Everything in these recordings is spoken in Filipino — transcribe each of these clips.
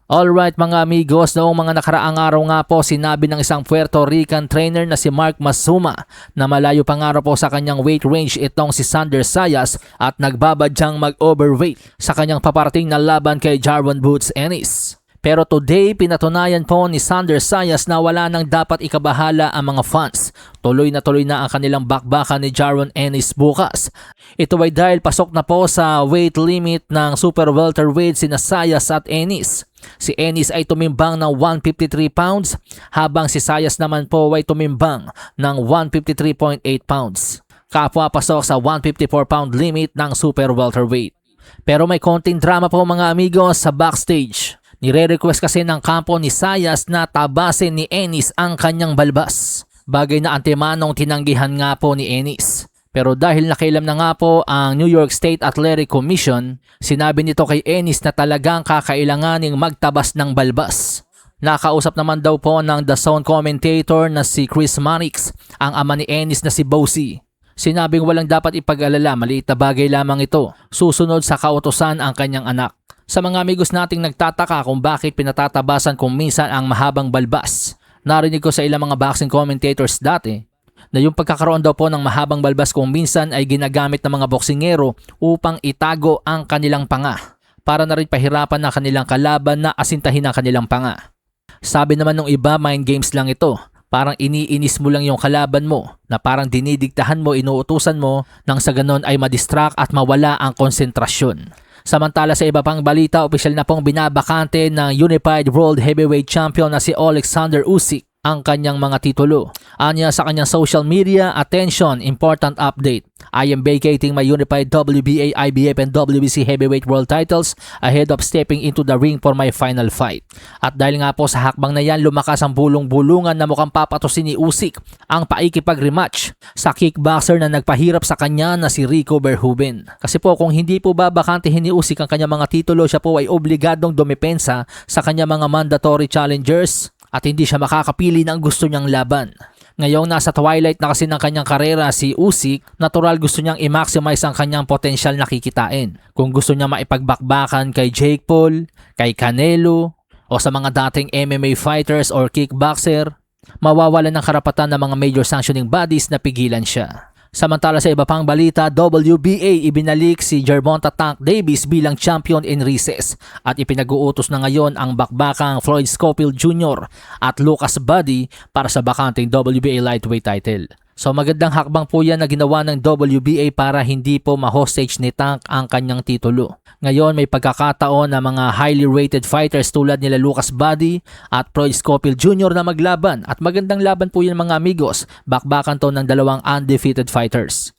Alright mga amigos, noong mga nakaraang araw nga po sinabi ng isang Puerto Rican trainer na si Mark Mazuma na malayo pa nga raw po sa kanyang weight range itong si Sander Zayas at nagbabadyang mag-overweight sa kanyang paparating na laban kay Jarwin Boots Ennis. Pero today, pinatunayan po ni Sander Zayas na wala nang dapat ikabahala ang mga fans. Tuloy na ang kanilang bakbakan ni Jarwin Ennis bukas. Ito ay dahil pasok na po sa weight limit ng super welterweight sina Zayas at Ennis. Si Ennis ay tumimbang ng 153 pounds habang si Zayas naman po ay tumimbang ng 153.8 pounds. Kapwa pasok sa 154 pound limit ng super welterweight. Pero may konting drama po mga amigos sa backstage. Nire-request kasi ng kampo ni Zayas na tabasin ni Ennis ang kanyang balbas. Bagay na antemanong tinanggihan nga po ni Ennis. Pero dahil nakailam na nga po ang New York State Athletic Commission, sinabi nito kay Ennis na talagang kakailanganing magtabas ng balbas. Nakausap naman daw po ng The Zone commentator na si Chris Mannix, ang ama ni Ennis na si Bossy. Sinabing walang dapat ipag-alala, maliit na bagay lamang ito. Susunod sa kautusan ang kanyang anak. Sa mga amigos nating nagtataka kung bakit pinatatabasan kung minsan ang mahabang balbas. Narinig ko sa ilang mga boxing commentators dati na yung pagkakaroon daw po ng mahabang balbas kung minsan ay ginagamit ng mga boksingero upang itago ang kanilang panga para na rin pahirapan na kanilang kalaban na asintahin ang kanilang panga. Sabi naman ng iba, mind games lang ito. Parang iniinis mo lang yung kalaban mo na parang dinidiktahan mo, inuutusan mo nang sa ganon ay madistract at mawala ang konsentrasyon. Samantala sa iba pang balita, opisyal na pong binabakante ng Unified World Heavyweight Champion na si Alexander Usyk ang kanyang mga titulo. Anya sa kanyang social media, attention, important update. I am vacating my unified WBA, IBF, and WBC heavyweight world titles ahead of stepping into the ring for my final fight. At dahil nga po sa hakbang na yan, lumakas ang bulong-bulungan na mukhang papatusin ni Usyk ang paikipag-rematch sa kickboxer na nagpahirap sa kanya na si Rico Verhoeven. Kasi po kung hindi po babakantehin ni Usyk ang kanyang mga titulo, siya po ay obligadong dumepensa sa kanyang mga mandatory challengers at hindi siya makakapili ng gusto niyang laban. Ngayong nasa twilight na kasi ng kanyang karera si Usyk, natural gusto niyang i-maximize ang kanyang potensyal na kikitain. Kung gusto niya maipagbakbakan kay Jake Paul, kay Canelo, o sa mga dating MMA fighters or kickboxer, mawawalan ng karapatan ng mga major sanctioning bodies na pigilan siya. Samantala sa iba pang balita, WBA ibinalik si Gervonta Tank Davis bilang champion in recess at ipinag-uutos na ngayon ang bakbakang Floyd Schofield Jr. at Lucas Buddy para sa bakanting WBA lightweight title. So magandang hakbang po yan na ginawa ng WBA para hindi po ma-hostage ni Tank ang kanyang titulo. Ngayon may pagkakataon na mga highly rated fighters tulad nila Lucas Buddy at Floyd Schofield Jr. na maglaban at magandang laban po yan mga amigos. Bakbakan to ng dalawang undefeated fighters.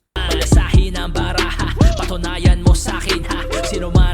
Sa hinang baraha, patunayan mo sa akin ha, sino man